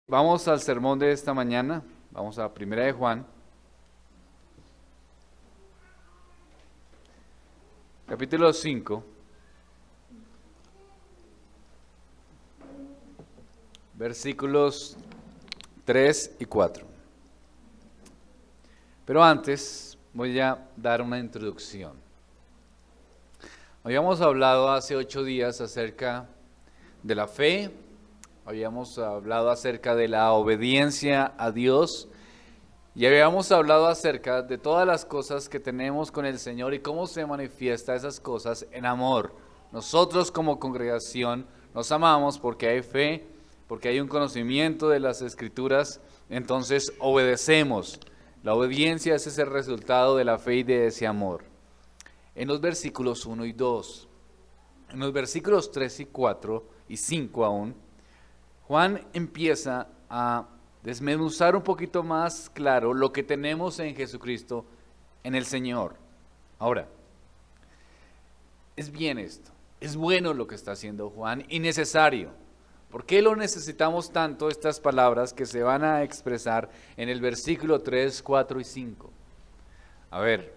Vamos al sermón de esta mañana, vamos a Primera de Juan, capítulo 5, versículos 3 y 4. Pero antes voy a dar una introducción. Habíamos hablado hace 8 días acerca de la fe. Habíamos hablado acerca de la obediencia a Dios y habíamos hablado acerca de todas las cosas que tenemos con el Señor y cómo se manifiesta esas cosas en amor. Nosotros como congregación nos amamos porque hay fe, porque hay un conocimiento de las Escrituras, entonces obedecemos. La obediencia es ese resultado de la fe y de ese amor. En los versículos 1 y 2, en los versículos 3 y 4 y 5 aún, Juan empieza a desmenuzar un poquito más claro lo que tenemos en Jesucristo, en el Señor. Ahora, es bien esto, es bueno lo que está haciendo Juan y necesario. ¿Por qué lo necesitamos tanto estas palabras que se van a expresar en el versículo 3, 4 y 5? A ver,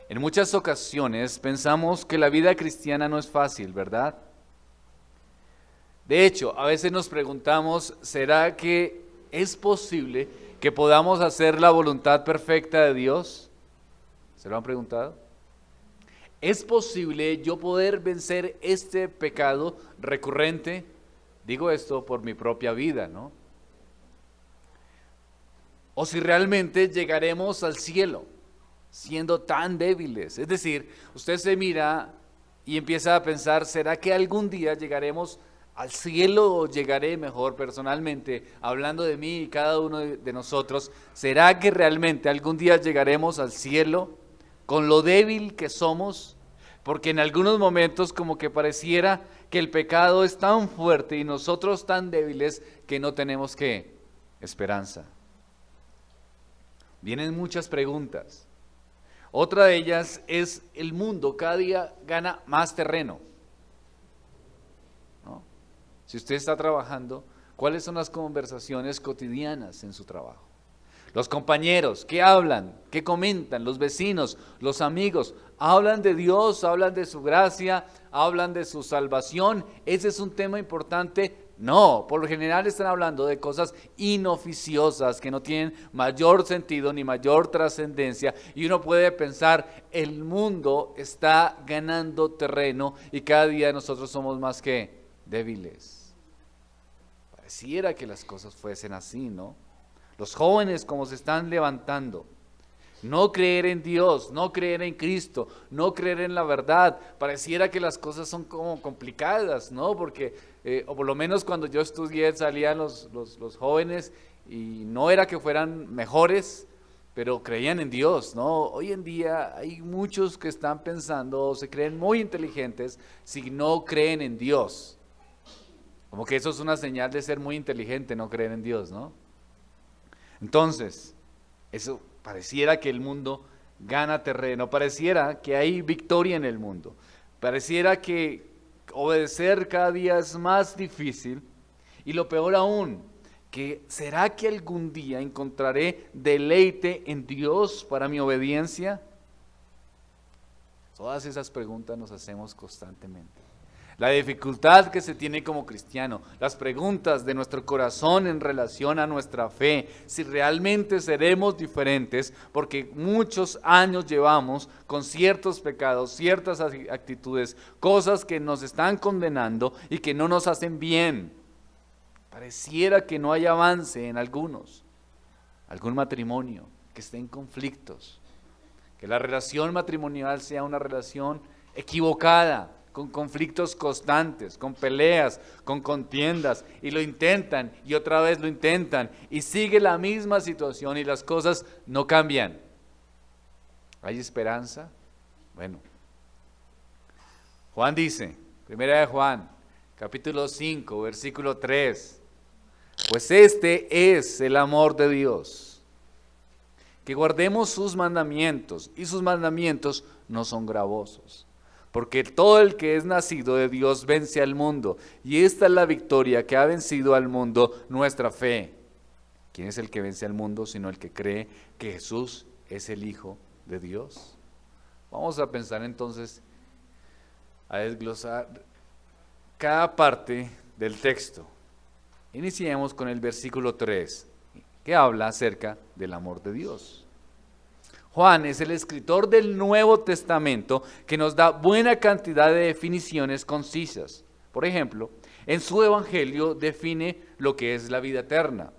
en muchas ocasiones pensamos que la vida cristiana no es fácil, ¿verdad? De hecho, a veces nos preguntamos, ¿será que es posible que podamos hacer la voluntad perfecta de Dios? ¿Se lo han preguntado? ¿Es posible yo poder vencer este pecado recurrente? Digo esto por mi propia vida, ¿no? O si realmente llegaremos al cielo siendo tan débiles. Es decir, usted se mira y empieza a pensar, ¿será que algún día llegaremos al cielo o llegaré mejor personalmente, hablando de mí y cada uno de nosotros? ¿Será que realmente algún día llegaremos al cielo con lo débil que somos? Porque en algunos momentos como que pareciera que el pecado es tan fuerte y nosotros tan débiles que no tenemos ¿qué? Esperanza. Vienen muchas preguntas. Otra de ellas es el mundo cada día gana más terreno. Si usted está trabajando, ¿cuáles son las conversaciones cotidianas en su trabajo? Los compañeros, ¿qué hablan? ¿Qué comentan? Los vecinos, los amigos, ¿hablan de Dios? ¿Hablan de su gracia? ¿Hablan de su salvación? ¿Ese es un tema importante? No, por lo general están hablando de cosas inoficiosas que no tienen mayor sentido ni mayor trascendencia y uno puede pensar, el mundo está ganando terreno y cada día nosotros somos más que débiles. Pareciera que las cosas fuesen así, ¿no? Los jóvenes como se están levantando, no creer en Dios, no creer en Cristo, no creer en la verdad, pareciera que las cosas son como complicadas, ¿no? Porque, o por lo menos cuando yo estudié salían los jóvenes y no era que fueran mejores, pero creían en Dios, ¿no? Hoy en día hay muchos que están pensando o se creen muy inteligentes si no creen en Dios. Como que eso es una señal de ser muy inteligente, no creer en Dios, ¿no? Entonces, eso pareciera que el mundo gana terreno, pareciera que hay victoria en el mundo, pareciera que obedecer cada día es más difícil y lo peor aún, que ¿será que algún día encontraré deleite en Dios para mi obediencia? Todas esas preguntas nos hacemos constantemente. La dificultad que se tiene como cristiano, las preguntas de nuestro corazón en relación a nuestra fe, si realmente seremos diferentes, porque muchos años llevamos con ciertos pecados, ciertas actitudes, cosas que nos están condenando y que no nos hacen bien. Pareciera que no hay avance en algunos, algún matrimonio que esté en conflictos, que la relación matrimonial sea una relación equivocada, con conflictos constantes, con peleas, con contiendas, y lo intentan, y otra vez lo intentan, y sigue la misma situación y las cosas no cambian. ¿Hay esperanza? Bueno, Juan dice, Primera de Juan, capítulo 5, versículo 3, pues este es el amor de Dios, que guardemos sus mandamientos, y sus mandamientos no son gravosos. Porque todo el que es nacido de Dios vence al mundo. Y esta es la victoria que ha vencido al mundo, nuestra fe. ¿Quién es el que vence al mundo sino el que cree que Jesús es el Hijo de Dios? Vamos a pensar entonces, a desglosar cada parte del texto. Iniciemos con el versículo 3, que habla acerca del amor de Dios. Juan es el escritor del Nuevo Testamento que nos da buena cantidad de definiciones concisas. Por ejemplo, en su Evangelio define lo que es la vida eterna.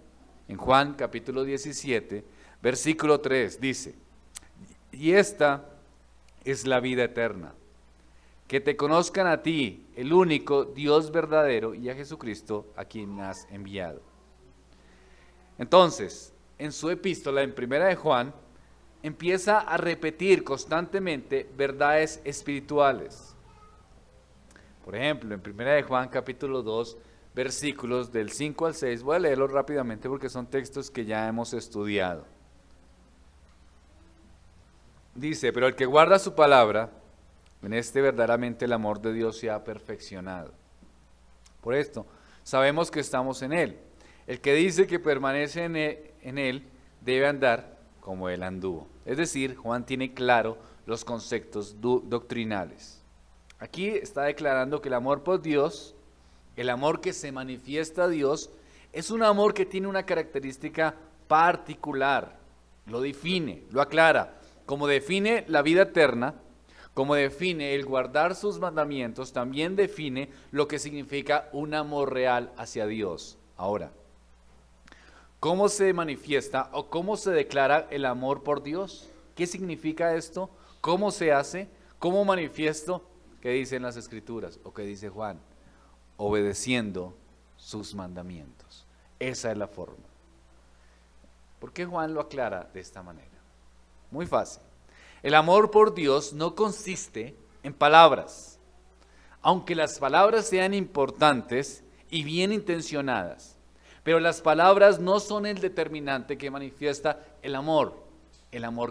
En Juan capítulo 17, versículo 3 dice, y esta es la vida eterna, que te conozcan a ti, el único Dios verdadero, y a Jesucristo a quien has enviado. Entonces, en su epístola, en Primera de Juan, empieza a repetir constantemente verdades espirituales. Por ejemplo, en Primera de Juan capítulo 2, versículos del 5 al 6, voy a leerlos rápidamente porque son textos que ya hemos estudiado. Dice, pero el que guarda su palabra, en este verdaderamente el amor de Dios se ha perfeccionado. Por esto, sabemos que estamos en Él. El que dice que permanece en Él debe andar como Él anduvo. Es decir, Juan tiene claro los conceptos doctrinales. Aquí está declarando que el amor por Dios, el amor que se manifiesta a Dios, es un amor que tiene una característica particular. Lo define, lo aclara. Como define la vida eterna, como define el guardar sus mandamientos, también define lo que significa un amor real hacia Dios. Ahora, ¿cómo se manifiesta o cómo se declara el amor por Dios? ¿Qué significa esto? ¿Cómo se hace? ¿Cómo manifiesto? ¿Qué dicen las Escrituras? ¿O qué dice Juan? Obedeciendo sus mandamientos. Esa es la forma. ¿Por qué Juan lo aclara de esta manera? Muy fácil. El amor por Dios no consiste en palabras, aunque las palabras sean importantes y bien intencionadas, pero las palabras no son el determinante que manifiesta el amor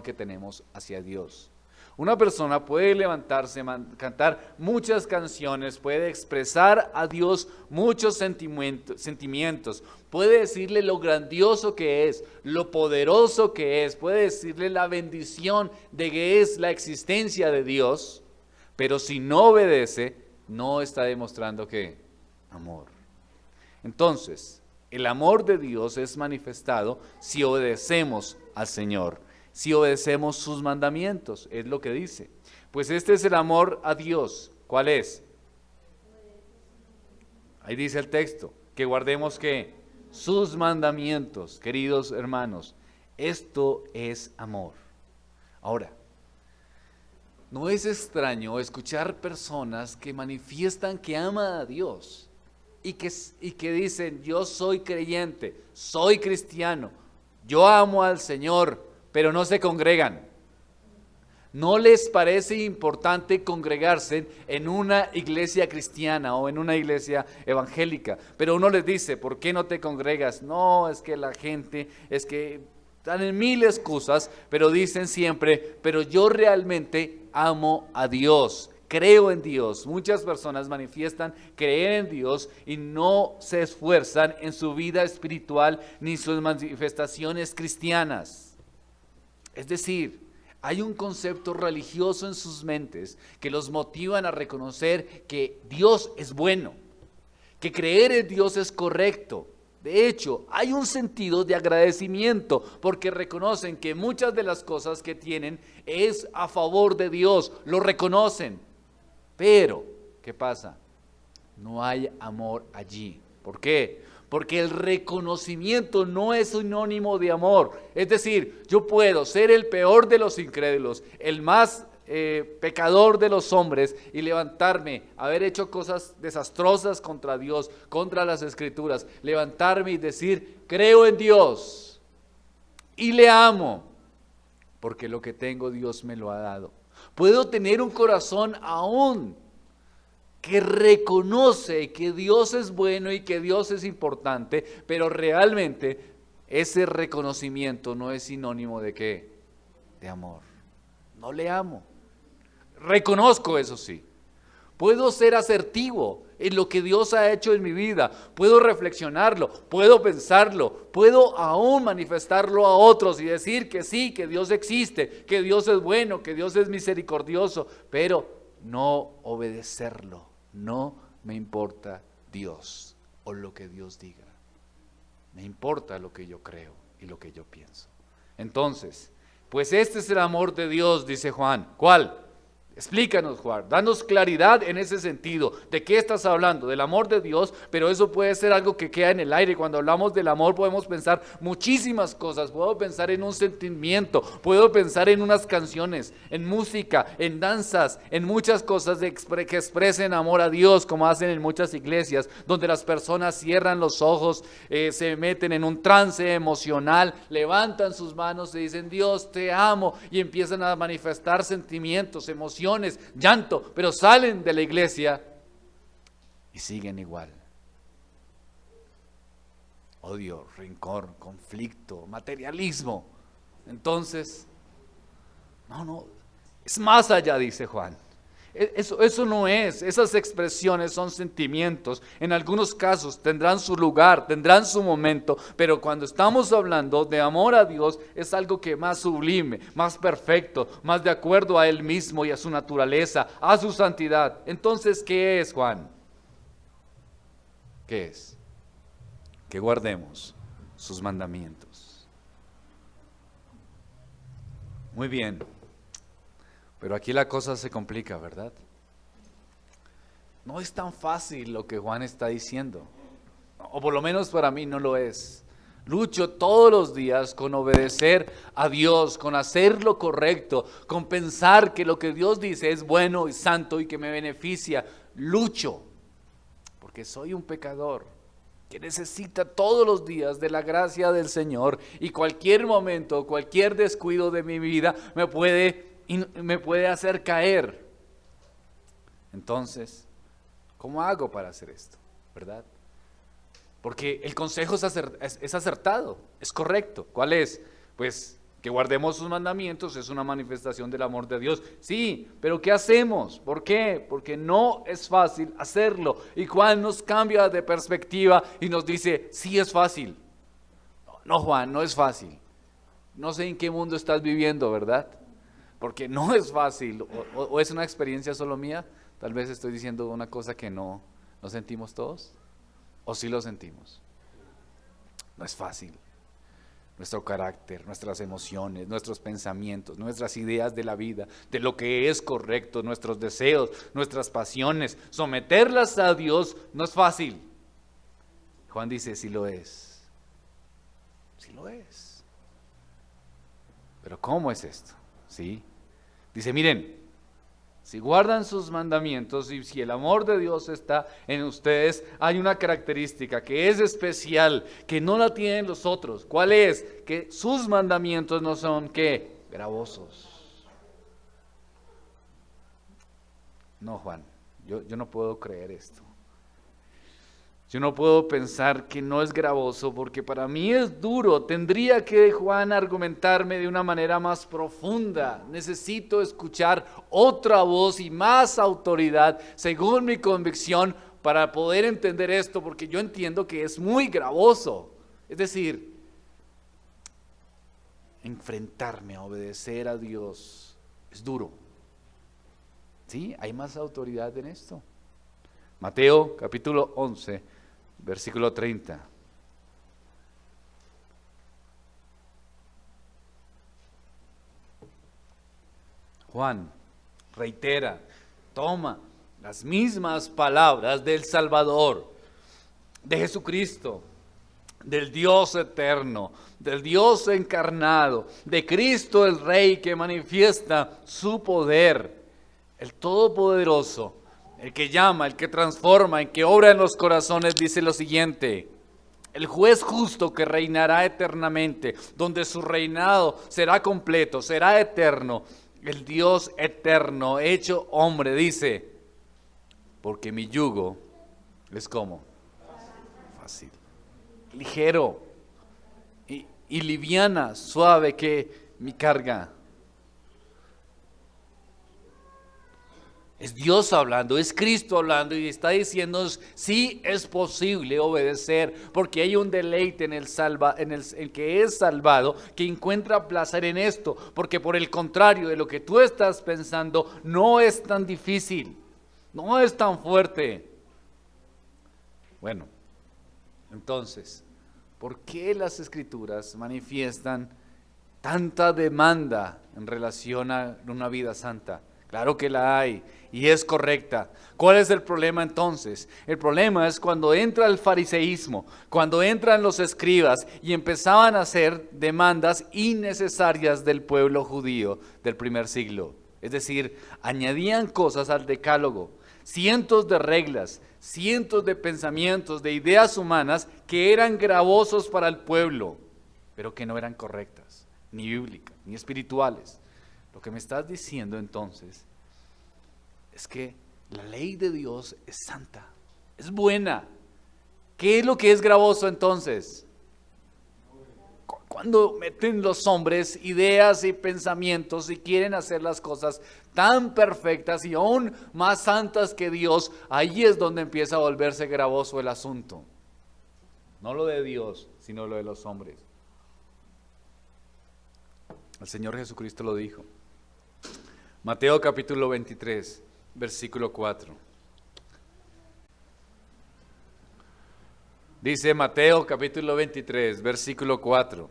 que tenemos hacia Dios. Una persona puede levantarse, cantar muchas canciones, puede expresar a Dios muchos sentimientos, puede decirle lo grandioso que es, lo poderoso que es, puede decirle la bendición de que es la existencia de Dios, pero si no obedece, no está demostrando que amor. Entonces, el amor de Dios es manifestado si obedecemos al Señor. Si obedecemos sus mandamientos, es lo que dice. Pues este es el amor a Dios. ¿Cuál es? Ahí dice el texto, que guardemos ¿qué? Sus mandamientos, queridos hermanos. Esto es amor. Ahora, no es extraño escuchar personas que manifiestan que aman a Dios y que dicen, yo soy creyente, soy cristiano, yo amo al Señor, pero no se congregan. ¿No les parece importante congregarse en una iglesia cristiana o en una iglesia evangélica? Pero uno les dice, ¿por qué no te congregas? No, es que la gente, es que dan en mil excusas, pero dicen siempre, pero yo realmente amo a Dios, creo en Dios. Muchas personas manifiestan creer en Dios y no se esfuerzan en su vida espiritual ni sus manifestaciones cristianas. Es decir, hay un concepto religioso en sus mentes que los motivan a reconocer que Dios es bueno, que creer en Dios es correcto. De hecho, hay un sentido de agradecimiento porque reconocen que muchas de las cosas que tienen es a favor de Dios, lo reconocen. Pero, ¿qué pasa? No hay amor allí. ¿Por qué? Porque el reconocimiento no es sinónimo de amor. Es decir, yo puedo ser el peor de los incrédulos, el más pecador de los hombres y levantarme, haber hecho cosas desastrosas contra Dios, contra las Escrituras, levantarme y decir, creo en Dios y le amo, porque lo que tengo Dios me lo ha dado. Puedo tener un corazón aún que reconoce que Dios es bueno y que Dios es importante, pero realmente ese reconocimiento no es sinónimo de ¿qué? De amor. No le amo. Reconozco eso sí, Puedo ser asertivo en lo que Dios ha hecho en mi vida. Puedo reflexionarlo, puedo pensarlo, puedo aún manifestarlo a otros y decir que sí, que Dios existe, que Dios es bueno, que Dios es misericordioso, pero no obedecerlo. No me importa Dios o lo que Dios diga. Me importa lo que yo creo y lo que yo pienso. Entonces, pues este es el amor de Dios, dice Juan. ¿Cuál? Explícanos, Juan, danos claridad en ese sentido. ¿De qué estás hablando? Del amor de Dios, pero eso puede ser algo que queda en el aire. Cuando hablamos del amor podemos pensar muchísimas cosas. Puedo pensar en un sentimiento, puedo pensar en unas canciones, en música, en danzas, en muchas cosas que expresen amor a Dios, como hacen en muchas iglesias, donde las personas cierran los ojos, se meten en un trance emocional, levantan sus manos y dicen, Dios, te amo, y empiezan a manifestar sentimientos, emociones, llanto, pero salen de la iglesia y siguen igual. Odio, rencor, conflicto, materialismo. Entonces, no, es más allá, dice Juan. Eso no es, esas expresiones son sentimientos. En algunos casos tendrán su lugar, tendrán su momento, pero cuando estamos hablando de amor a Dios es algo que más sublime, más perfecto, más de acuerdo a Él mismo y a su naturaleza, a su santidad. Entonces, ¿qué es, Juan? ¿Qué es? Que guardemos sus mandamientos. Muy bien. Pero aquí la cosa se complica, ¿verdad? No es tan fácil lo que Juan está diciendo, o por lo menos para mí no lo es. Lucho todos los días con obedecer a Dios, con hacer lo correcto, con pensar que lo que Dios dice es bueno y santo y que me beneficia. Lucho, porque soy un pecador que necesita todos los días de la gracia del Señor, y cualquier momento, cualquier descuido de mi vida me puede hacer caer. Entonces, ¿cómo hago para hacer esto? ¿Verdad? Porque el consejo es acertado, es correcto. ¿Cuál es? Pues que guardemos sus mandamientos, es una manifestación del amor de Dios. Sí, pero ¿qué hacemos? ¿Por qué? Porque no es fácil hacerlo. Y Juan nos cambia de perspectiva y nos dice, sí es fácil. No, Juan, no es fácil. No sé en qué mundo estás viviendo, ¿verdad? Porque no es fácil, o es una experiencia solo mía. Tal vez estoy diciendo una cosa que no sentimos todos, o sí lo sentimos. No es fácil. Nuestro carácter, nuestras emociones, nuestros pensamientos, nuestras ideas de la vida, de lo que es correcto, nuestros deseos, nuestras pasiones, someterlas a Dios no es fácil. Juan dice, sí lo es. Sí lo es. Pero ¿cómo es esto? ¿Sí? Dice, miren, si guardan sus mandamientos y si el amor de Dios está en ustedes, hay una característica que es especial, que no la tienen los otros. ¿Cuál es? Que sus mandamientos no son, ¿qué? Gravosos. No, Juan, yo no puedo creer esto. Yo no puedo pensar que no es gravoso, porque para mí es duro. Tendría que Juan argumentarme de una manera más profunda. Necesito escuchar otra voz y más autoridad, según mi convicción, para poder entender esto, porque yo entiendo que es muy gravoso. Es decir, enfrentarme a obedecer a Dios es duro. ¿Sí? ¿Hay más autoridad en esto? Mateo capítulo 11. Versículo 30. Juan reitera, toma las mismas palabras del Salvador, de Jesucristo, del Dios eterno, del Dios encarnado, de Cristo el Rey que manifiesta su poder, el Todopoderoso. El que llama, el que transforma, el que obra en los corazones, dice lo siguiente: el juez justo que reinará eternamente, donde su reinado será completo, será eterno. El Dios eterno, hecho hombre, dice, porque mi yugo es como fácil, ligero y liviana, suave que mi carga. Es Dios hablando, es Cristo hablando y está diciendo, sí es posible obedecer, porque hay un deleite en el que es salvado, que encuentra placer en esto, porque por el contrario de lo que tú estás pensando, no es tan difícil, no es tan fuerte. Bueno, entonces, ¿por qué las Escrituras manifiestan tanta demanda en relación a una vida santa? Claro que la hay y es correcta. ¿Cuál es el problema entonces? El problema es cuando entra el fariseísmo, cuando entran los escribas y empezaban a hacer demandas innecesarias del pueblo judío del primer siglo. Es decir, añadían cosas al decálogo, cientos de reglas, cientos de pensamientos, de ideas humanas que eran gravosos para el pueblo, pero que no eran correctas, ni bíblicas, ni espirituales. Lo que me estás diciendo entonces es que la ley de Dios es santa, es buena. ¿Qué es lo que es gravoso entonces? Cuando meten los hombres ideas y pensamientos y quieren hacer las cosas tan perfectas y aún más santas que Dios, ahí es donde empieza a volverse gravoso el asunto. No lo de Dios, sino lo de los hombres. El Señor Jesucristo lo dijo. Mateo capítulo 23, versículo 4. Dice Mateo capítulo 23, versículo 4,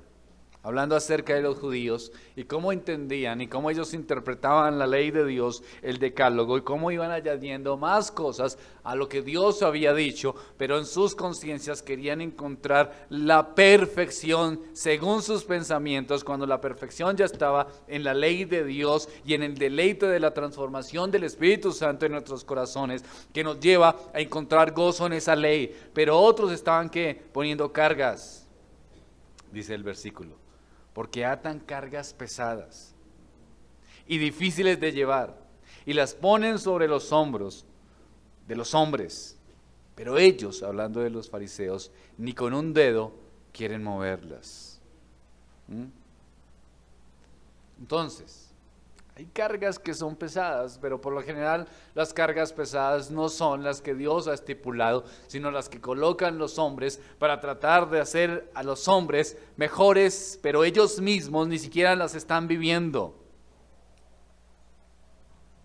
hablando acerca de los judíos y cómo entendían y cómo ellos interpretaban la ley de Dios, el decálogo, y cómo iban añadiendo más cosas a lo que Dios había dicho, pero en sus conciencias querían encontrar la perfección según sus pensamientos, cuando la perfección ya estaba en la ley de Dios y en el deleite de la transformación del Espíritu Santo en nuestros corazones, que nos lleva a encontrar gozo en esa ley. Pero otros estaban poniendo cargas, dice el versículo, porque atan cargas pesadas y difíciles de llevar y las ponen sobre los hombros de los hombres, pero ellos, hablando de los fariseos, ni con un dedo quieren moverlas. Entonces, hay cargas que son pesadas, pero por lo general las cargas pesadas no son las que Dios ha estipulado, sino las que colocan los hombres para tratar de hacer a los hombres mejores, pero ellos mismos ni siquiera las están viviendo.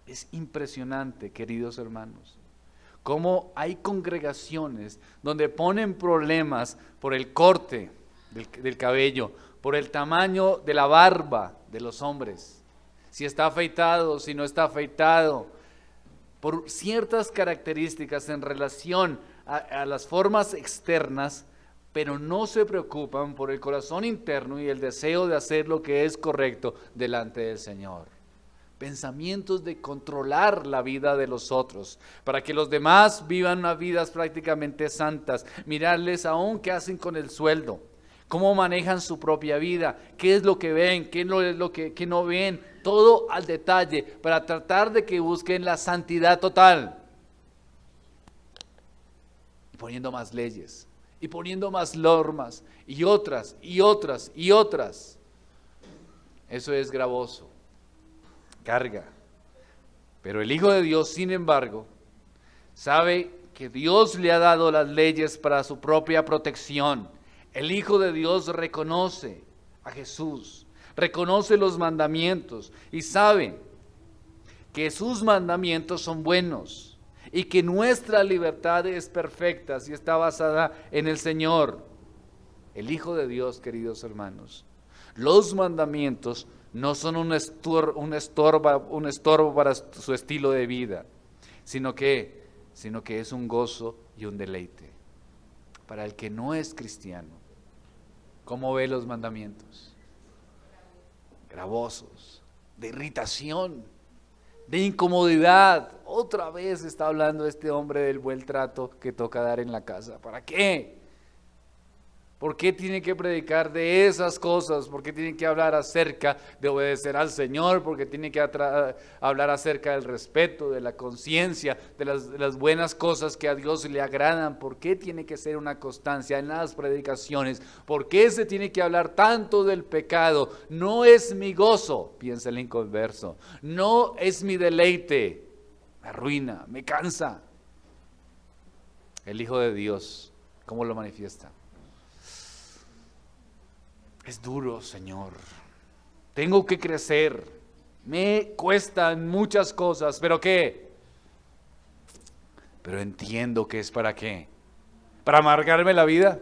Es impresionante, queridos hermanos, cómo hay congregaciones donde ponen problemas por el corte del cabello, por el tamaño de la barba de los hombres, si está afeitado, si no está afeitado, por ciertas características en relación a las formas externas, pero no se preocupan por el corazón interno y el deseo de hacer lo que es correcto delante del Señor. Pensamientos de controlar la vida de los otros, para que los demás vivan unas vidas prácticamente santas, mirarles aún qué hacen con el sueldo, cómo manejan su propia vida, qué es lo que ven, qué es lo que no ven, todo al detalle, para tratar de que busquen la santidad total. Y poniendo más leyes, y poniendo más normas, y otras, y otras, y otras. Eso es gravoso, carga. Pero el Hijo de Dios, sin embargo, sabe que Dios le ha dado las leyes para su propia protección. El Hijo de Dios reconoce a Jesús, reconoce los mandamientos y sabe que sus mandamientos son buenos y que nuestra libertad es perfecta si está basada en el Señor. El Hijo de Dios, queridos hermanos, los mandamientos no son un estorbo para su estilo de vida, sino que es un gozo y un deleite. Para el que no es cristiano, ¿cómo ve los mandamientos? Gravosos, de irritación, de incomodidad. Otra vez está hablando este hombre del buen trato que toca dar en la casa. ¿Para qué? ¿Por qué tiene que predicar de esas cosas? ¿Por qué tiene que hablar acerca de obedecer al Señor? ¿Por qué tiene que hablar acerca del respeto, de la conciencia, de las buenas cosas que a Dios le agradan? ¿Por qué tiene que ser una constancia en las predicaciones? ¿Por qué se tiene que hablar tanto del pecado? No es mi gozo, piensa el inconverso. No es mi deleite. me arruina, me cansa. El Hijo de Dios, ¿cómo lo manifiesta? Es duro, Señor. Tengo que crecer. Me cuestan muchas cosas, ¿pero qué? Pero entiendo que es para qué. ¿Para amargarme la vida?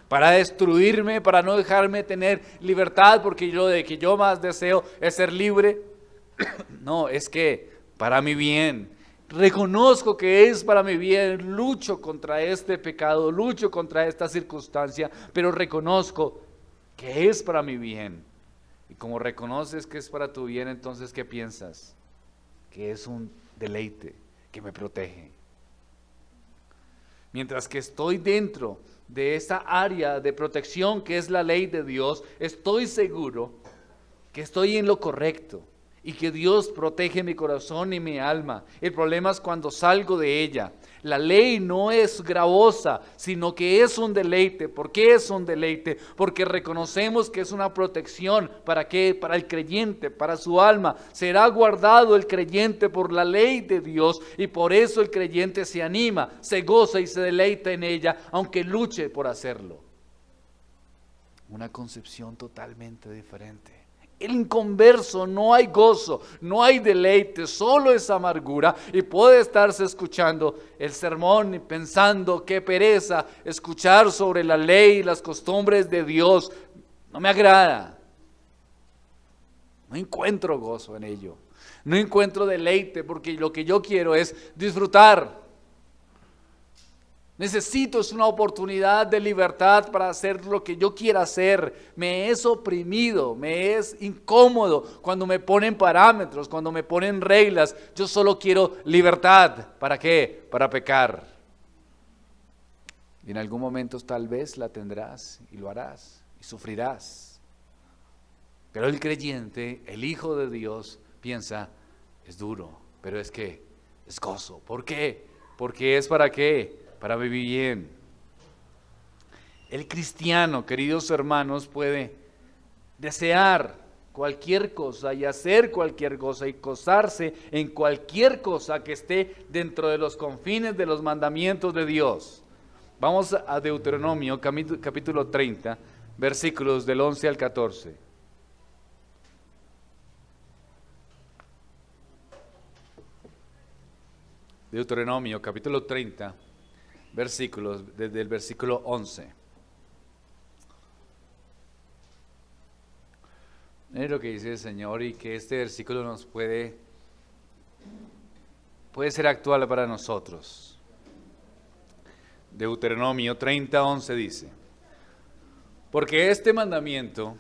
¿Para destruirme? ¿Para no dejarme tener libertad? Porque lo que yo más deseo es ser libre. No, es que para mi bien. Reconozco que es para mi bien. Lucho contra este pecado, lucho contra esta circunstancia, pero reconozco que es para mi bien. Y como reconoces que es para tu bien, entonces ¿qué piensas? Que es un deleite que me protege. Mientras que estoy dentro de esa área de protección que es la ley de Dios, estoy seguro que estoy en lo correcto y que Dios protege mi corazón y mi alma. El problema es cuando salgo de ella. La ley no es gravosa, sino que es un deleite. ¿Por qué es un deleite? Porque reconocemos que es una protección. ¿Para qué? Para el creyente, para su alma. Será guardado el creyente por la ley de Dios y por eso el creyente se anima, se goza y se deleita en ella, aunque luche por hacerlo. Una concepción totalmente diferente. El inconverso no hay gozo, no hay deleite, solo es amargura y puede estarse escuchando el sermón y pensando qué pereza escuchar sobre la ley y las costumbres de Dios. No me agrada, no encuentro gozo en ello, no encuentro deleite porque lo que yo quiero es disfrutar. Necesito es una oportunidad de libertad para hacer lo que yo quiera hacer. Me es oprimido, me es incómodo cuando me ponen parámetros, cuando me ponen reglas. Yo solo quiero libertad. ¿Para qué? Para pecar. Y en algún momento tal vez la tendrás y lo harás y sufrirás. Pero el creyente, el Hijo de Dios, piensa, es duro, pero es que es gozo. ¿Por qué? Porque es para qué. Para vivir bien. El cristiano, queridos hermanos, puede desear cualquier cosa y hacer cualquier cosa y gozarse en cualquier cosa que esté dentro de los confines de los mandamientos de Dios. Vamos a Deuteronomio capítulo 30, versículos del 11 al 14. Deuteronomio capítulo 30. Versículos, desde el versículo 11. Miren lo que dice el Señor y que este versículo nos puede ser actual para nosotros. Deuteronomio 30:11 dice: porque este mandamiento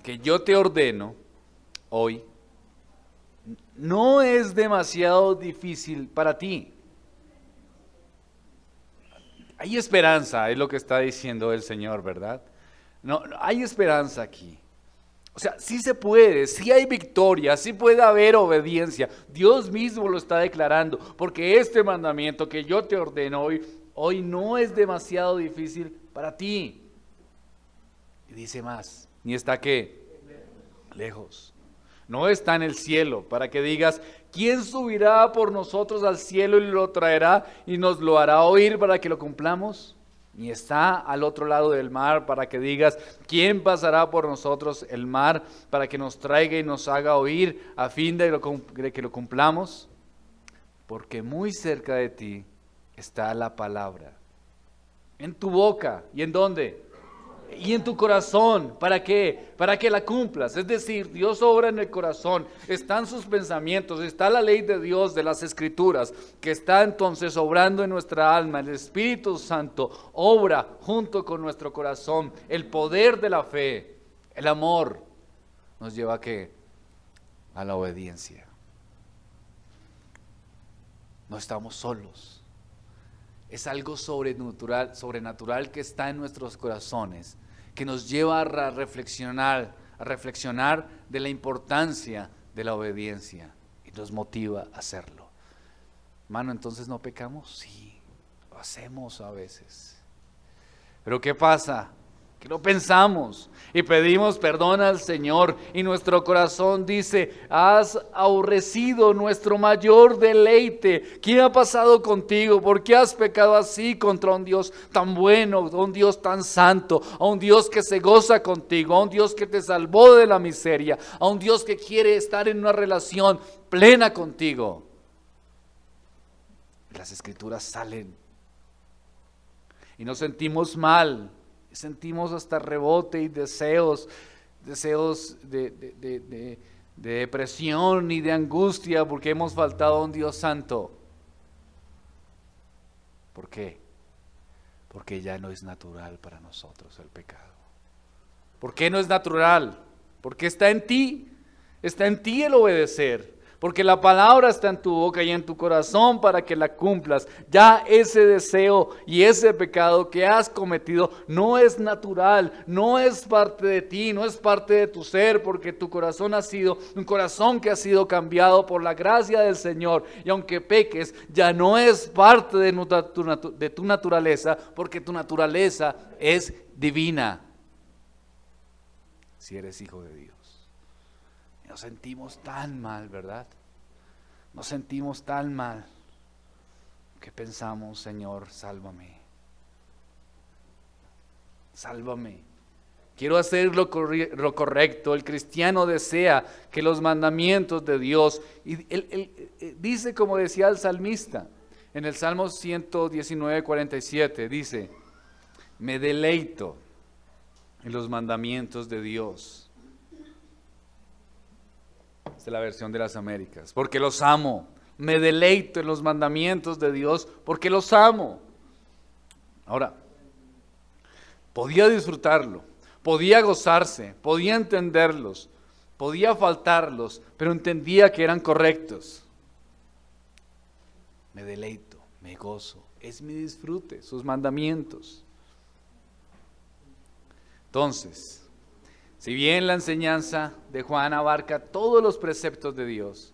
que yo te ordeno hoy no es demasiado difícil para ti. Hay esperanza, es lo que está diciendo el Señor, ¿verdad? No, hay esperanza aquí. O sea, sí se puede, sí hay victoria, sí puede haber obediencia. Dios mismo lo está declarando, porque este mandamiento que yo te ordeno hoy no es demasiado difícil para ti. Y dice más, ni está ¿qué? Lejos. No está en el cielo, para que digas, ¿quién subirá por nosotros al cielo y lo traerá y nos lo hará oír para que lo cumplamos? Ni está al otro lado del mar, para que digas, ¿quién pasará por nosotros el mar para que nos traiga y nos haga oír a fin de que lo cumplamos? Porque muy cerca de ti está la palabra, en tu boca. ¿Y en dónde? Y en tu corazón. ¿Para qué? Para que la cumplas. Es decir, Dios obra en el corazón. Están sus pensamientos. Está la ley de Dios de las Escrituras, que está entonces obrando en nuestra alma. El Espíritu Santo obra junto con nuestro corazón. El poder de la fe, el amor, nos lleva ¿a qué? A la obediencia. No estamos solos. Es algo sobrenatural que está en nuestros corazones, que nos lleva a reflexionar de la importancia de la obediencia y nos motiva a hacerlo. Hermano, ¿entonces no pecamos? Sí, lo hacemos a veces. Pero ¿qué pasa? que lo pensamos y pedimos perdón al Señor y nuestro corazón dice, has aborrecido nuestro mayor deleite. ¿Qué ha pasado contigo? ¿Por qué has pecado así contra un Dios tan bueno, a un Dios tan santo, a un Dios que se goza contigo, a un Dios que te salvó de la miseria, a un Dios que quiere estar en una relación plena contigo? Las Escrituras salen y nos sentimos mal. Sentimos hasta rebote y deseos de depresión y de angustia porque hemos faltado a un Dios santo. ¿Por qué? Porque ya no es natural para nosotros el pecado. ¿Por qué no es natural? Porque está en ti el obedecer. Porque la palabra está en tu boca y en tu corazón para que la cumplas. Ya ese deseo y ese pecado que has cometido no es natural, no es parte de ti, no es parte de tu ser, porque tu corazón ha sido un corazón que ha sido cambiado por la gracia del Señor. Y aunque peques, ya no es parte de tu naturaleza, porque tu naturaleza es divina. Si eres hijo de Dios. Nos sentimos tan mal, ¿verdad? Nos sentimos tan mal que pensamos, Señor, sálvame. Sálvame. Quiero hacer lo correcto. El cristiano desea que los mandamientos de Dios, y él dice como decía el salmista, en el Salmo 119, 47, dice, me deleito en los mandamientos de Dios. Esta es la versión de las Américas. Porque los amo. Me deleito en los mandamientos de Dios porque los amo. Ahora, podía disfrutarlo, podía gozarse, podía entenderlos, podía faltarlos, pero entendía que eran correctos. Me deleito, me gozo, es mi disfrute, sus mandamientos. Entonces, si bien la enseñanza de Juan abarca todos los preceptos de Dios,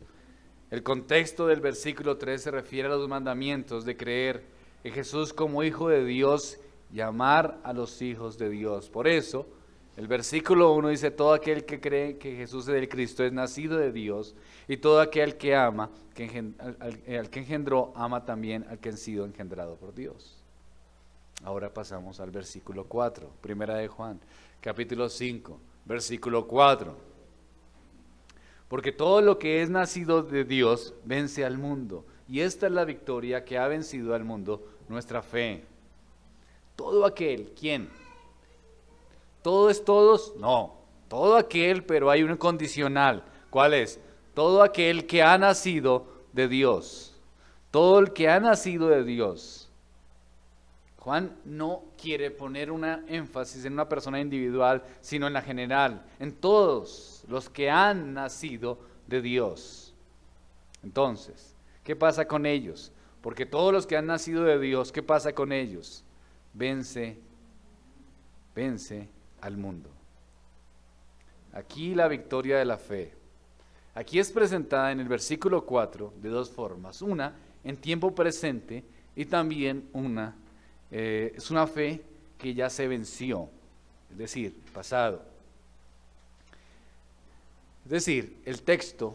el contexto del versículo 3 se refiere a los mandamientos de creer en Jesús como Hijo de Dios y amar a los hijos de Dios. Por eso, el versículo 1 dice, todo aquel que cree que Jesús es el Cristo es nacido de Dios, y todo aquel que ama, al que engendró, ama también al que ha sido engendrado por Dios. Ahora pasamos al versículo 4, primera de Juan, capítulo 5. Versículo 4. Porque todo lo que es nacido de Dios vence al mundo. Y esta es la victoria que ha vencido al mundo, nuestra fe. Todo aquel, ¿quién? ¿Todo es todos? No. Todo aquel, pero hay un condicional. ¿Cuál es? Todo aquel que ha nacido de Dios. Todo el que ha nacido de Dios. Juan no quiere poner una énfasis en una persona individual, sino en la general, en todos los que han nacido de Dios. Entonces, ¿qué pasa con ellos? Porque todos los que han nacido de Dios, ¿qué pasa con ellos? Vence al mundo. Aquí la victoria de la fe. Aquí es presentada en el versículo 4 de dos formas. Una, en tiempo presente, y también es una fe que ya se venció, es decir, pasado. Es decir, el texto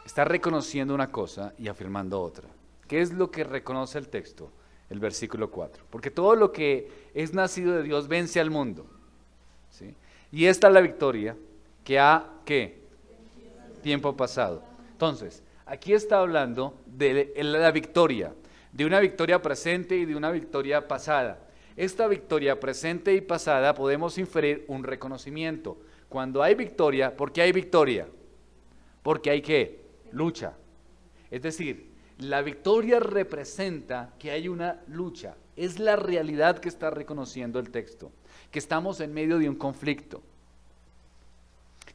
está reconociendo una cosa y afirmando otra. ¿Qué es lo que reconoce el texto? El versículo 4. Porque todo lo que es nacido de Dios vence al mundo. ¿Sí? Y esta es la victoria que ha, ¿qué? Tiempo pasado. Entonces, aquí está hablando de la victoria. De una victoria presente y de una victoria pasada. Esta victoria presente y pasada podemos inferir un reconocimiento. Cuando hay victoria, ¿por qué hay victoria? Porque hay ¿qué? Lucha. Es decir, la victoria representa que hay una lucha. Es la realidad que está reconociendo el texto. Que estamos en medio de un conflicto.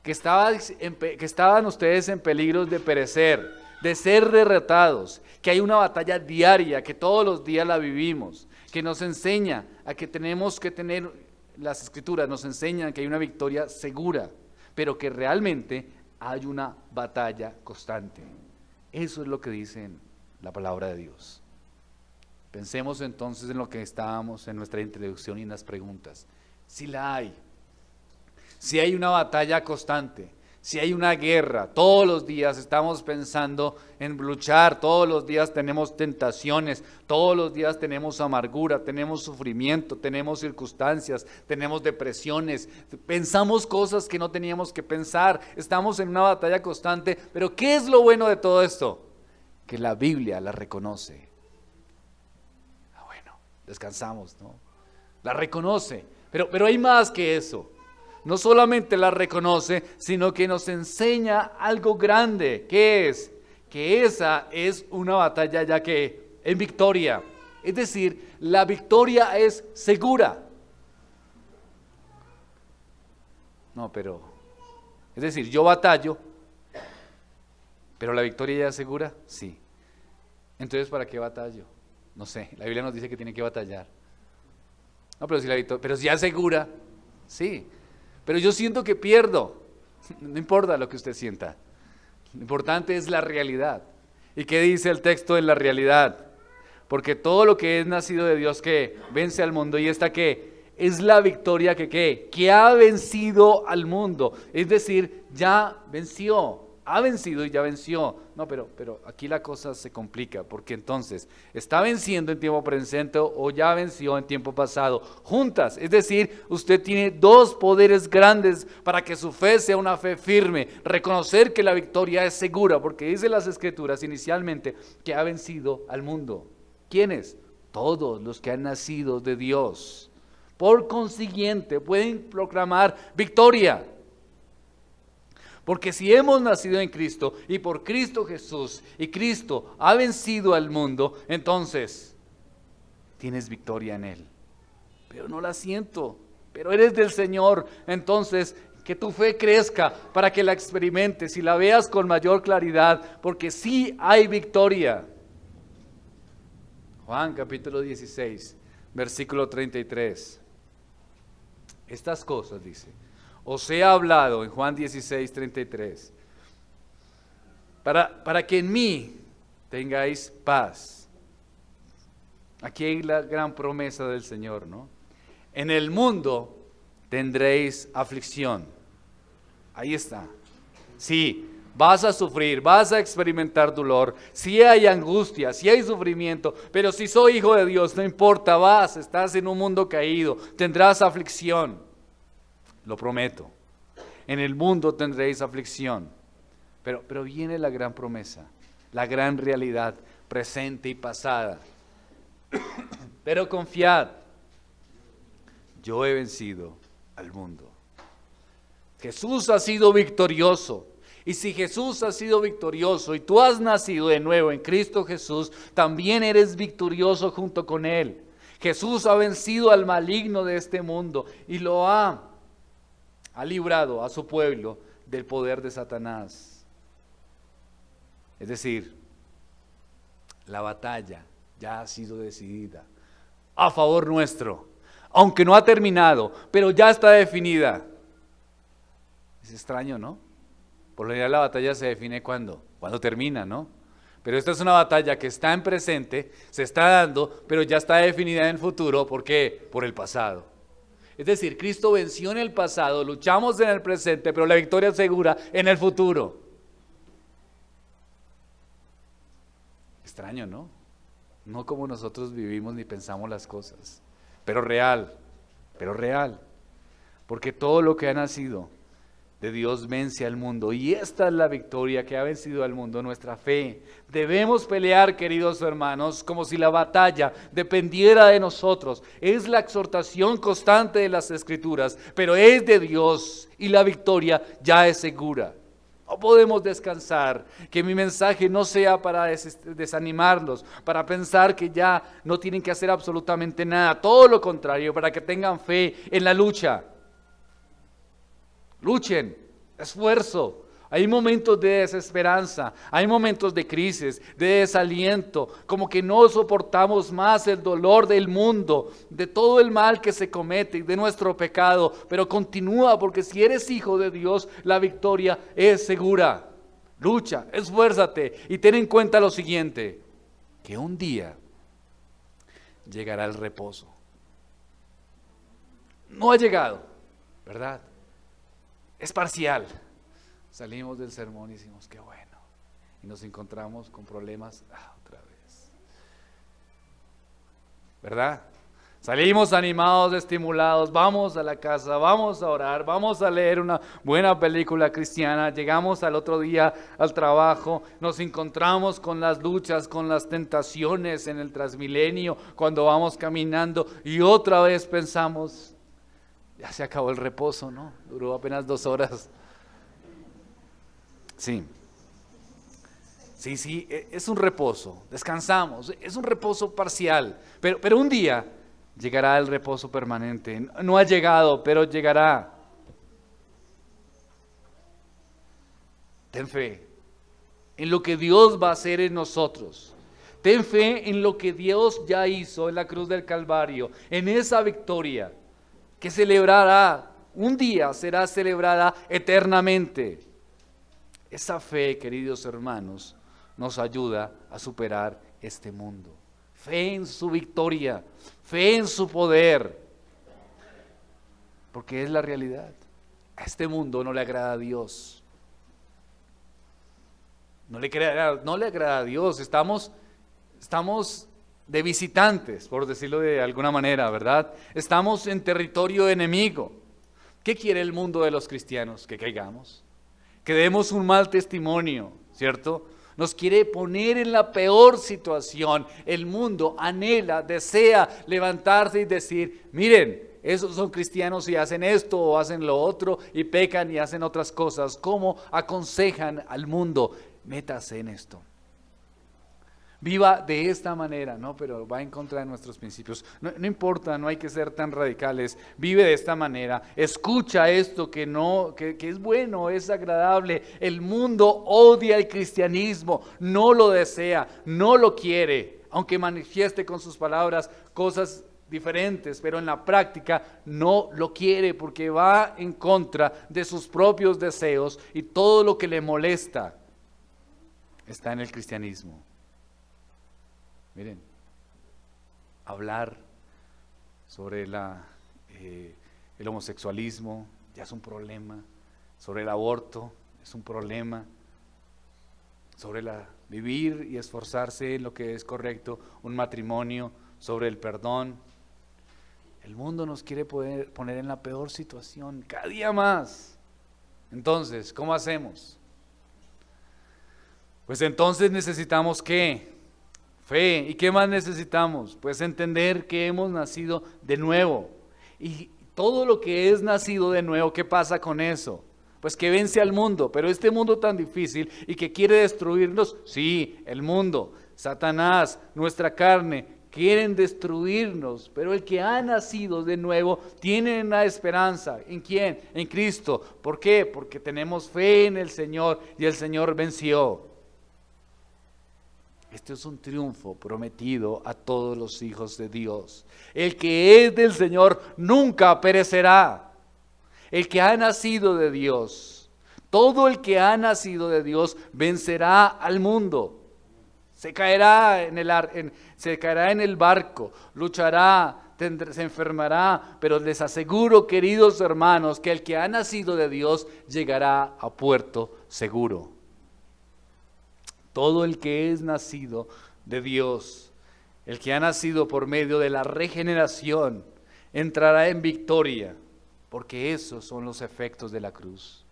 Que estaban ustedes en peligro de perecer, de ser derrotados, que hay una batalla diaria, que todos los días la vivimos, que nos enseña a que tenemos que tener, las Escrituras nos enseñan que hay una victoria segura, pero que realmente hay una batalla constante. Eso es lo que dice la palabra de Dios. Pensemos entonces en lo que estábamos en nuestra introducción y en las preguntas. Sí la hay. Si hay una batalla constante, si hay una guerra, todos los días estamos pensando en luchar, todos los días tenemos tentaciones, todos los días tenemos amargura, tenemos sufrimiento, tenemos circunstancias, tenemos depresiones, pensamos cosas que no teníamos que pensar, estamos en una batalla constante, pero ¿qué es lo bueno de todo esto? Que la Biblia la reconoce. Bueno, descansamos, ¿no? La reconoce, pero hay más que eso. No solamente la reconoce, sino que nos enseña algo grande. ¿Qué es? Que esa es una batalla ya que en victoria. Es decir, la victoria es segura. No, pero, es decir, yo batallo, pero la victoria ya es segura. Sí. Entonces, ¿para qué batallo? No sé, la Biblia nos dice que tiene que batallar. No, pero si la victoria, pero si ya es segura, sí. Pero yo siento que pierdo. No importa lo que usted sienta. Lo importante es la realidad. ¿Y qué dice el texto en la realidad? Porque todo lo que es nacido de Dios que vence al mundo, y esta que es la victoria que ha vencido al mundo. Es decir, ya venció. Ha vencido y ya venció. No, pero aquí la cosa se complica, porque entonces está venciendo en tiempo presente o ya venció en tiempo pasado, juntas. Es decir, usted tiene dos poderes grandes para que su fe sea una fe firme, reconocer que la victoria es segura, porque dice las Escrituras inicialmente que ha vencido al mundo. ¿Quiénes? Todos los que han nacido de Dios. Por consiguiente, pueden proclamar victoria. Porque si hemos nacido en Cristo y por Cristo Jesús y Cristo ha vencido al mundo, entonces tienes victoria en Él. Pero no la siento, pero eres del Señor, entonces que tu fe crezca para que la experimentes y la veas con mayor claridad, porque sí hay victoria. Juan capítulo 16, versículo 33. Estas cosas dice. Os he hablado en Juan 16, 33, para que en mí tengáis paz. Aquí hay la gran promesa del Señor, ¿no? En el mundo tendréis aflicción. Ahí está. Sí, vas a sufrir, vas a experimentar dolor, sí hay angustia, sí hay sufrimiento, pero si soy hijo de Dios, no importa, estás en un mundo caído, tendrás aflicción. Lo prometo. En el mundo tendréis aflicción. Pero viene la gran promesa, la gran realidad presente y pasada. Pero confiad, yo he vencido al mundo. Jesús ha sido victorioso. Y si Jesús ha sido victorioso y tú has nacido de nuevo en Cristo Jesús, también eres victorioso junto con Él. Jesús ha vencido al maligno de este mundo y lo ha librado a su pueblo del poder de Satanás. Es decir, la batalla ya ha sido decidida a favor nuestro, aunque no ha terminado, pero ya está definida. Es extraño, ¿no? Por lo general la batalla se define cuando termina, ¿no? Pero esta es una batalla que está en presente, se está dando, pero ya está definida en el futuro. ¿Por qué? Por el pasado. Es decir, Cristo venció en el pasado, luchamos en el presente, pero la victoria es segura en el futuro. Extraño, ¿no? No como nosotros vivimos ni pensamos las cosas, pero real. Porque todo lo que ha nacido de Dios vence al mundo, y esta es la victoria que ha vencido al mundo, nuestra fe. Debemos pelear, queridos hermanos, como si la batalla dependiera de nosotros. Es la exhortación constante de las Escrituras, pero es de Dios y la victoria ya es segura. No podemos descansar, que mi mensaje no sea para desanimarlos, para pensar que ya no tienen que hacer absolutamente nada, todo lo contrario, para que tengan fe en la lucha. Luchen, esfuerzo. Hay momentos de desesperanza, hay momentos de crisis, de desaliento, como que no soportamos más el dolor del mundo, de todo el mal que se comete y de nuestro pecado, pero continúa, porque si eres hijo de Dios, la victoria es segura. Lucha, esfuérzate y ten en cuenta lo siguiente, que un día llegará el reposo. no ha llegado, ¿verdad? Es parcial. Salimos del sermón y decimos, qué bueno. Y nos encontramos con problemas otra vez. ¿Verdad? Salimos animados, estimulados, vamos a la casa, vamos a orar, vamos a leer una buena película cristiana, llegamos al otro día al trabajo, nos encontramos con las luchas, con las tentaciones en el Transmilenio, cuando vamos caminando y otra vez pensamos, ya se acabó el reposo, ¿no? Duró apenas 2 horas. Sí, es un reposo, descansamos, es un reposo parcial, pero un día llegará el reposo permanente. No ha llegado, pero llegará. Ten fe en lo que Dios va a hacer en nosotros. Ten fe en lo que Dios ya hizo en la cruz del Calvario, en esa victoria que celebrará, un día será celebrada eternamente. Esa fe, queridos hermanos, nos ayuda a superar este mundo. Fe en su victoria, fe en su poder, porque es la realidad. A este mundo no le agrada a Dios. No le agrada a Dios. Estamos de visitantes, por decirlo de alguna manera, ¿verdad? Estamos en territorio enemigo. ¿Qué quiere el mundo de los cristianos? Que caigamos, que demos un mal testimonio, ¿cierto? Nos quiere poner en la peor situación. El mundo anhela, desea levantarse y decir, miren, esos son cristianos y hacen esto o hacen lo otro y pecan y hacen otras cosas. ¿Cómo aconsejan al mundo? Métase en esto. Viva de esta manera, ¿no? Pero va en contra de nuestros principios. No importa, no hay que ser tan radicales. Vive de esta manera. Escucha esto que es bueno, es agradable. El mundo odia el cristianismo, no lo desea, no lo quiere, aunque manifieste con sus palabras cosas diferentes, pero en la práctica no lo quiere porque va en contra de sus propios deseos y todo lo que le molesta está en el cristianismo. Miren, hablar sobre el homosexualismo ya es un problema, sobre el aborto es un problema, sobre vivir y esforzarse en lo que es correcto, un matrimonio, sobre el perdón. El mundo nos quiere poner en la peor situación, cada día más. Entonces, ¿cómo hacemos? Pues entonces necesitamos ¿qué? Fe. ¿Y qué más necesitamos? Pues entender que hemos nacido de nuevo. Y todo lo que es nacido de nuevo, ¿qué pasa con eso? Pues que vence al mundo. Pero este mundo tan difícil y que quiere destruirnos, sí, el mundo, Satanás, nuestra carne, quieren destruirnos. Pero el que ha nacido de nuevo tiene una esperanza. ¿En quién? En Cristo. ¿Por qué? Porque tenemos fe en el Señor y el Señor venció. Este es un triunfo prometido a todos los hijos de Dios. El que es del Señor nunca perecerá. El que ha nacido de Dios, todo el que ha nacido de Dios vencerá al mundo. Se caerá en el barco, luchará, se enfermará, pero les aseguro, queridos hermanos, que el que ha nacido de Dios llegará a puerto seguro. Todo el que es nacido de Dios, el que ha nacido por medio de la regeneración, entrará en victoria, porque esos son los efectos de la cruz.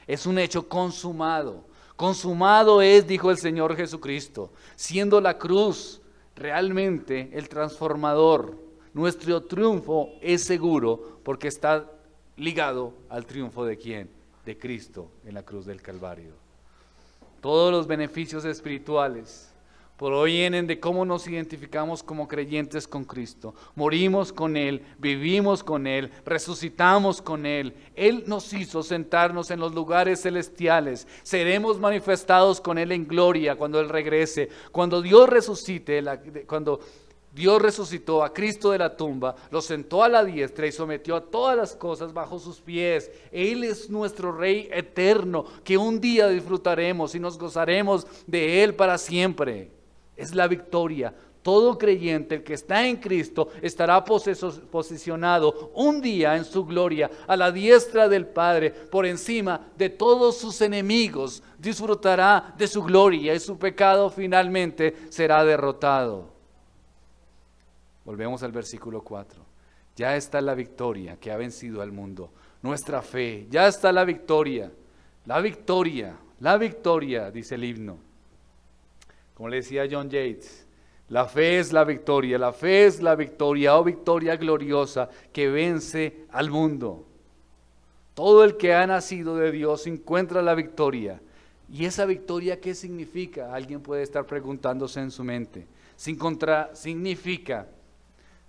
Es un hecho consumado. Consumado es, dijo el Señor Jesucristo, siendo la cruz realmente el transformador. Nuestro triunfo es seguro porque está ligado al triunfo ¿de quién? De Cristo en la cruz del Calvario. Todos los beneficios espirituales provienen de cómo nos identificamos como creyentes con Cristo. Morimos con Él, vivimos con Él, resucitamos con Él. Él nos hizo sentarnos en los lugares celestiales. Seremos manifestados con Él en gloria cuando Él regrese. Cuando Dios resucite, cuando Dios resucitó a Cristo de la tumba, lo sentó a la diestra y sometió a todas las cosas bajo sus pies. Él es nuestro Rey eterno, que un día disfrutaremos y nos gozaremos de Él para siempre. Es la victoria Todo creyente, el que está en Cristo, estará posicionado un día en su gloria a la diestra del Padre, por encima de todos sus enemigos. Disfrutará de su gloria y su pecado finalmente será derrotado. Volvemos al versículo 4. Ya está la victoria que ha vencido al mundo. Nuestra fe, ya está la victoria. La victoria, dice el himno. Como le decía John Yates, la fe es la victoria, oh victoria gloriosa que vence al mundo. Todo el que ha nacido de Dios encuentra la victoria. ¿Y esa victoria qué significa? Alguien puede estar preguntándose en su mente. Significa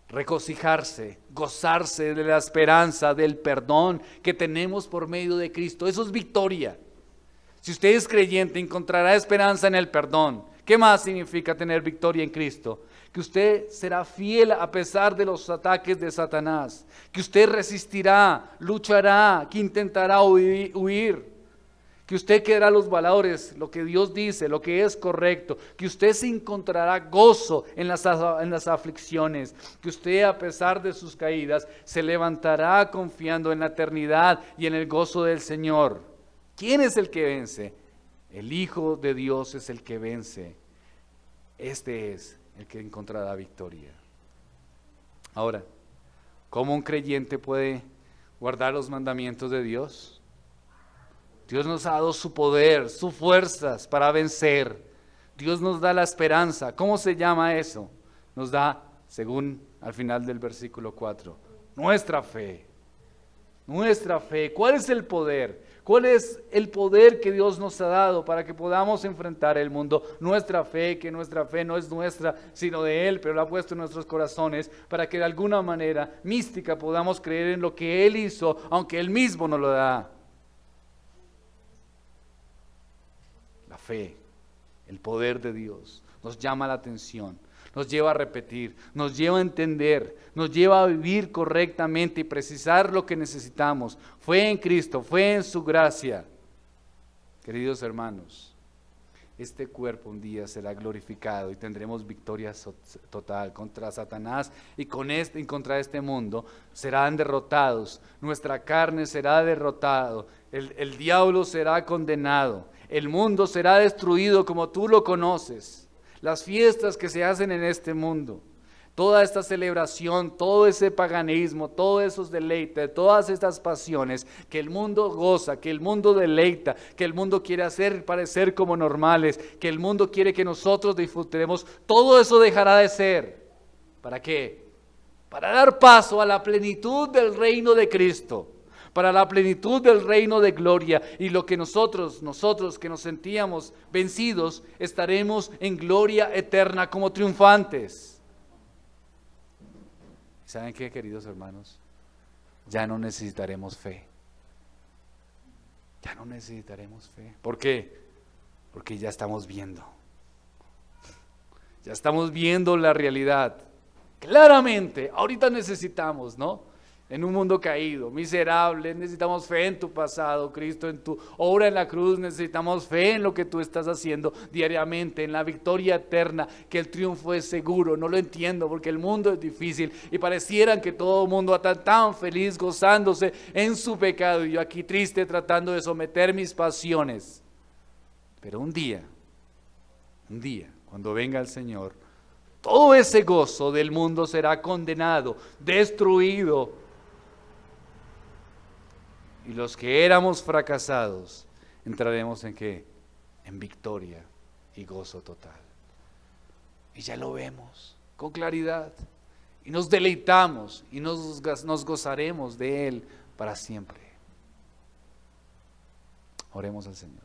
regocijarse, gozarse de la esperanza, del perdón que tenemos por medio de Cristo. Eso es victoria. Si usted es creyente, encontrará esperanza en el perdón. ¿Qué más significa tener victoria en Cristo? Que usted será fiel a pesar de los ataques de Satanás, que usted resistirá, luchará, que intentará huir, que usted quedará los valores, lo que Dios dice, lo que es correcto, que usted se encontrará gozo en las aflicciones, que usted a pesar de sus caídas se levantará confiando en la eternidad y en el gozo del Señor. ¿Quién es el que vence? El Hijo de Dios es el que vence. Este es el que encontrará victoria. Ahora, ¿cómo un creyente puede guardar los mandamientos de Dios? Dios nos ha dado su poder, sus fuerzas para vencer. Dios nos da la esperanza. ¿Cómo se llama eso? Nos da, según al final del versículo 4, nuestra fe. Nuestra fe. ¿Cuál es el poder? ¿Cuál es el poder que Dios nos ha dado para que podamos enfrentar el mundo? Nuestra fe, que nuestra fe no es nuestra, sino de Él, pero la ha puesto en nuestros corazones para que de alguna manera mística podamos creer en lo que Él hizo, aunque Él mismo nos lo da. La fe, el poder de Dios, nos llama la atención. Nos lleva a repetir, nos lleva a entender, nos lleva a vivir correctamente y precisar lo que necesitamos. Fue en Cristo, fue en su gracia. Queridos hermanos, este cuerpo un día será glorificado y tendremos victoria total contra Satanás y contra este mundo. Serán derrotados, nuestra carne será derrotado, el diablo será condenado, el mundo será destruido como tú lo conoces. Las fiestas que se hacen en este mundo, toda esta celebración, todo ese paganismo, todos esos deleites, todas estas pasiones que el mundo goza, que el mundo deleita, que el mundo quiere hacer parecer como normales, que el mundo quiere que nosotros disfrutemos, todo eso dejará de ser. ¿Para qué? Para dar paso a la plenitud del reino de Cristo, para la plenitud del reino de gloria, y lo que nosotros que nos sentíamos vencidos, estaremos en gloria eterna como triunfantes. ¿Saben qué, queridos hermanos? Ya no necesitaremos fe. Ya no necesitaremos fe. ¿Por qué? Porque ya estamos viendo. Ya estamos viendo la realidad. Claramente, ahorita necesitamos, ¿no? En un mundo caído, miserable, necesitamos fe en tu pasado, Cristo, en tu obra en la cruz, necesitamos fe en lo que tú estás haciendo diariamente, en la victoria eterna, que el triunfo es seguro. No lo entiendo porque el mundo es difícil y parecieran que todo el mundo está tan feliz gozándose en su pecado y yo aquí triste tratando de someter mis pasiones. Pero un día, cuando venga el Señor, todo ese gozo del mundo será condenado, destruido. Y los que éramos fracasados, entraremos ¿en qué? En victoria y gozo total. Y ya lo vemos con claridad. Y nos deleitamos y nos gozaremos de Él para siempre. Oremos al Señor.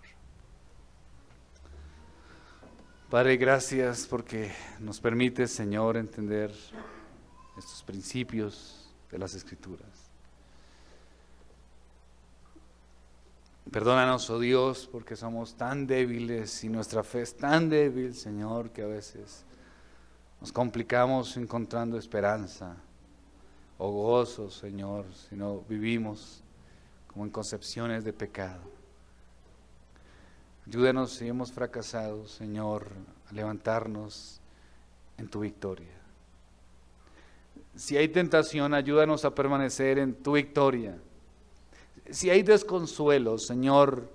Padre, gracias porque nos permite, Señor, entender estos principios de las Escrituras. Perdónanos, oh Dios, porque somos tan débiles y nuestra fe es tan débil, Señor, que a veces nos complicamos encontrando esperanza o gozo, Señor, si no vivimos como en concepciones de pecado. Ayúdanos si hemos fracasado, Señor, a levantarnos en tu victoria. Si hay tentación, ayúdanos a permanecer en tu victoria. Si hay desconsuelo, Señor,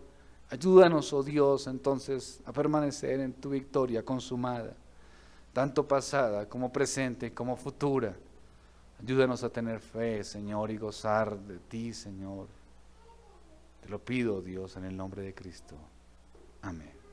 ayúdanos, oh Dios, entonces a permanecer en tu victoria consumada, tanto pasada como presente como futura. Ayúdanos a tener fe, Señor, y gozar de ti, Señor. Te lo pido, Dios, en el nombre de Cristo. Amén.